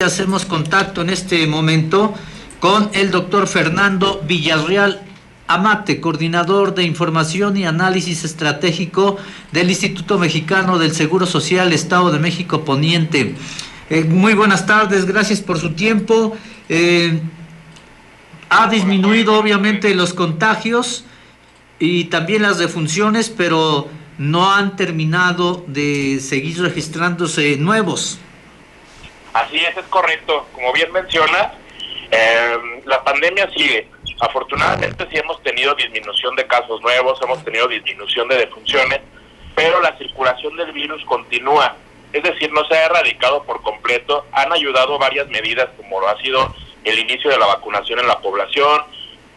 Hacemos contacto en este momento con el doctor Fernando Villarreal Amate, coordinador de información y análisis estratégico del Instituto Mexicano del Seguro Social, Estado de México Poniente. Muy buenas tardes, gracias por su tiempo. Ha disminuido obviamente los contagios y también las defunciones, pero no han terminado de seguir registrándose nuevos. Así es correcto. Como bien mencionas, la pandemia sigue. Afortunadamente sí hemos tenido disminución de casos nuevos, hemos tenido disminución de defunciones, pero la circulación del virus continúa. Es decir, no se ha erradicado por completo. Han ayudado varias medidas, como ha sido el inicio de la vacunación en la población,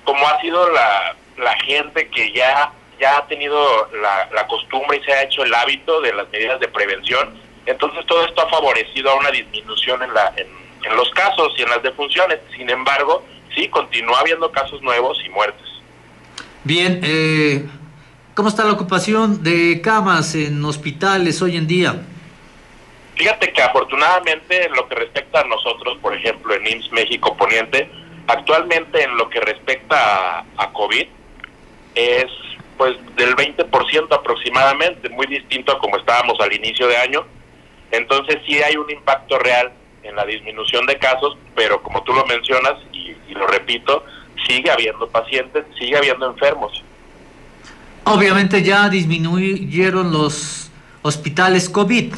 como ha sido la gente que ya ha tenido la costumbre y se ha hecho el hábito de las medidas de prevención. Entonces todo esto ha favorecido a una disminución en los casos y en las defunciones. Sin embargo, sí, continúa habiendo casos nuevos y muertes. Bien, ¿cómo está la ocupación de camas en hospitales hoy en día? Fíjate que afortunadamente en lo que respecta a nosotros, por ejemplo, en IMSS México Poniente, actualmente en lo que respecta a COVID, es pues del 20% aproximadamente, muy distinto a como estábamos al inicio de año. Entonces sí hay un impacto real en la disminución de casos, pero como tú lo mencionas, y lo repito, sigue habiendo pacientes, sigue habiendo enfermos. Obviamente ya disminuyeron los hospitales COVID.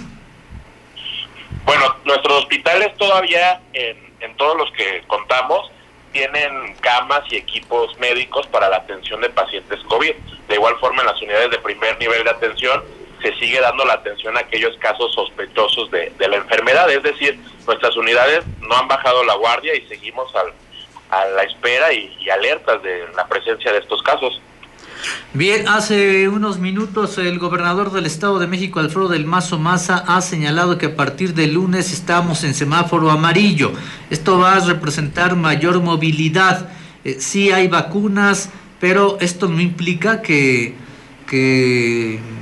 Bueno, nuestros hospitales todavía, en todos los que contamos, tienen camas y equipos médicos para la atención de pacientes COVID. De igual forma, en las unidades de primer nivel de atención, se sigue dando la atención a aquellos casos sospechosos de la enfermedad. Es decir, nuestras unidades no han bajado la guardia y seguimos a la espera y alertas de la presencia de estos casos. Bien, hace unos minutos el gobernador del Estado de México, Alfredo del Mazo Maza, ha señalado que a partir del lunes estamos en semáforo amarillo. Esto va a representar mayor movilidad. Sí hay vacunas, pero esto no implica que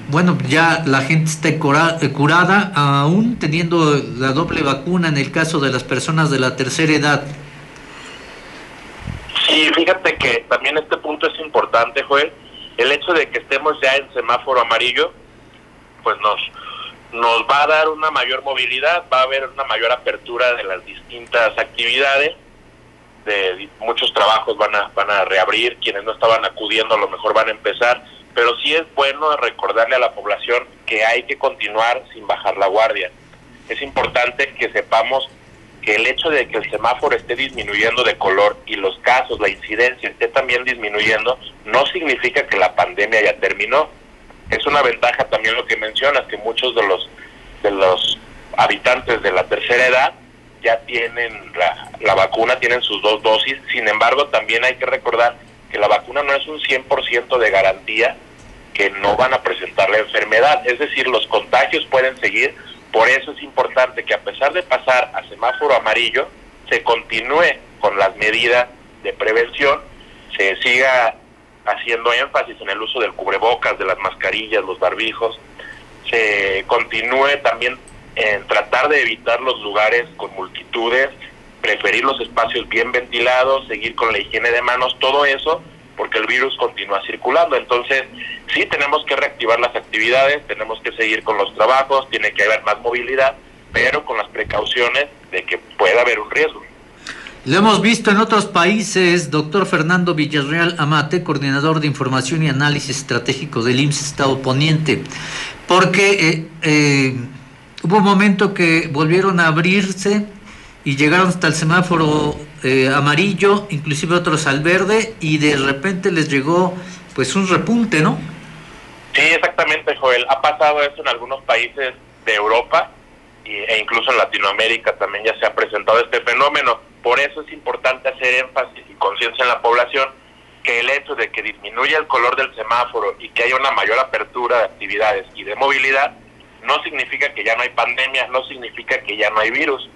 bueno, ya la gente esté curada, aún teniendo la doble vacuna en el caso de las personas de la tercera edad. Sí, fíjate que también este punto es importante, Joel. El hecho de que estemos ya en semáforo amarillo, pues nos va a dar una mayor movilidad, va a haber una mayor apertura de las distintas actividades, de muchos trabajos van a reabrir, quienes no estaban acudiendo a lo mejor van a empezar, pero sí es bueno recordarle a la población que hay que continuar sin bajar la guardia. Es importante que sepamos que el hecho de que el semáforo esté disminuyendo de color y los casos, la incidencia esté también disminuyendo, no significa que la pandemia ya terminó. Es una ventaja también lo que mencionas, que muchos de los habitantes de la tercera edad ya tienen la vacuna, tienen sus 2 dosis. Sin embargo, también hay que recordar que la vacuna no es un 100% de garantía que no van a presentar la enfermedad. Es decir, los contagios pueden seguir. Por eso es importante que a pesar de pasar a semáforo amarillo, se continúe con las medidas de prevención, se siga haciendo énfasis en el uso del cubrebocas, de las mascarillas, los barbijos, se continúe también en tratar de evitar los lugares con multitudes, preferir los espacios bien ventilados, seguir con la higiene de manos, todo eso, porque el virus continúa circulando. Entonces, sí tenemos que reactivar las actividades, tenemos que seguir con los trabajos, tiene que haber más movilidad, pero con las precauciones de que pueda haber un riesgo. Lo hemos visto en otros países, doctor Fernando Villarreal Amate, coordinador de información y análisis estratégico del IMSS Estado Poniente, porque hubo un momento que volvieron a abrirse y llegaron hasta el semáforo amarillo, inclusive otros al verde, y de repente les llegó pues un repunte, ¿no? Sí, exactamente, Joel. Ha pasado eso en algunos países de Europa e incluso en Latinoamérica también ya se ha presentado este fenómeno. Por eso es importante hacer énfasis y conciencia en la población que el hecho de que disminuya el color del semáforo y que haya una mayor apertura de actividades y de movilidad no significa que ya no hay pandemia, no significa que ya no hay virus.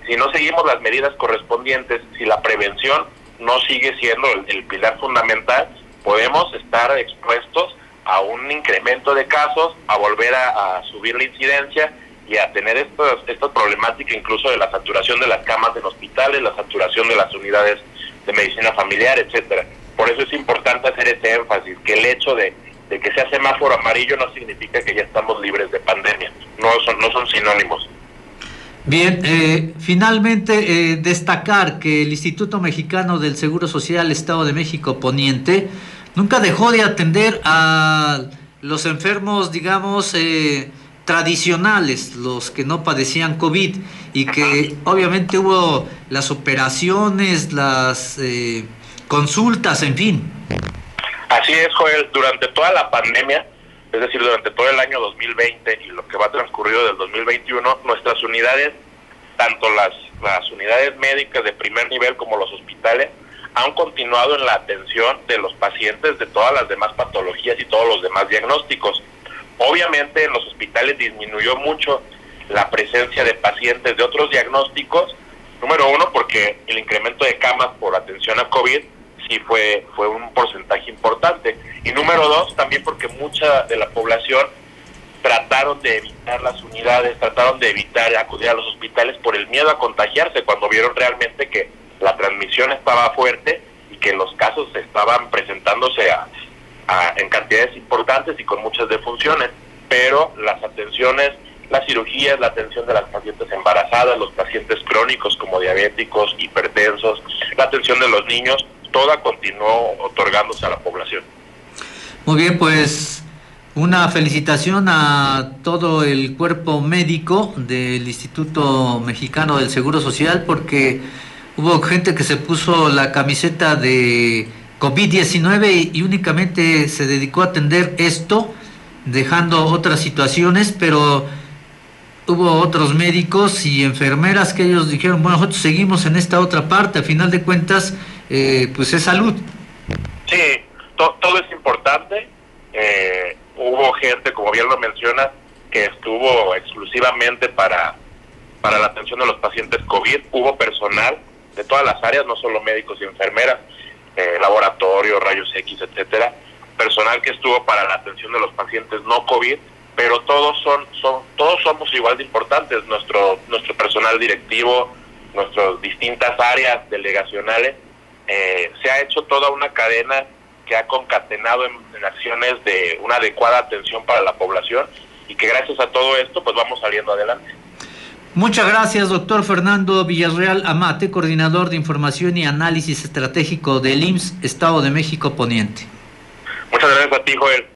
Si no seguimos las medidas correspondientes, si la prevención no sigue siendo el pilar fundamental, podemos estar expuestos a un incremento de casos, a volver a subir la incidencia y a tener esta problemática incluso de la saturación de las camas en hospitales, la saturación de las unidades de medicina familiar, etcétera. Por eso es importante hacer ese énfasis, que el hecho de que sea semáforo amarillo no significa que ya estamos libres de pandemia, no son sinónimos. Bien, finalmente destacar que el Instituto Mexicano del Seguro Social Estado de México Poniente nunca dejó de atender a los enfermos, digamos, tradicionales, los que no padecían COVID, y que obviamente hubo las operaciones, las consultas, en fin. Así es, Joel, durante toda la pandemia, es decir, durante todo el año 2020 y lo que va transcurrido del 2021, nuestras unidades, tanto las unidades médicas de primer nivel como los hospitales, han continuado en la atención de los pacientes de todas las demás patologías y todos los demás diagnósticos. Obviamente en los hospitales disminuyó mucho la presencia de pacientes de otros diagnósticos, número uno porque el incremento de camas por atención a COVID sí fue un porcentaje importante, y número dos también porque mucha de la población trataron de evitar las unidades, trataron de evitar acudir a los hospitales por el miedo a contagiarse, cuando vieron realmente que la transmisión estaba fuerte y que los casos estaban presentándose en cantidades importantes y con muchas defunciones, pero las atenciones, las cirugías, la atención de las pacientes embarazadas, los pacientes crónicos como diabéticos, hipertensos, la atención de los niños, toda continuó otorgándose a la población. Muy bien, pues una felicitación a todo el cuerpo médico del Instituto Mexicano del Seguro Social, porque hubo gente que se puso la camiseta de COVID-19 y únicamente se dedicó a atender esto, dejando otras situaciones, pero hubo otros médicos y enfermeras que ellos dijeron, bueno, nosotros seguimos en esta otra parte, a final de cuentas, pues es salud. Sí, todo es importante. Hubo gente, como bien lo mencionas, que estuvo exclusivamente para la atención de los pacientes COVID. Hubo personal de todas las áreas, no solo médicos y enfermeras, laboratorio, rayos X, etcétera, personal que estuvo para la atención de los pacientes no COVID, pero todos somos igual de importantes. Nuestro personal directivo, nuestras distintas áreas delegacionales, se ha hecho toda una cadena que ha concatenado en acciones de una adecuada atención para la población, y que gracias a todo esto pues vamos saliendo adelante. Muchas gracias, doctor Fernando Villarreal Amate, coordinador de Información y Análisis Estratégico del IMSS Estado de México Poniente. Muchas gracias a ti, Joel.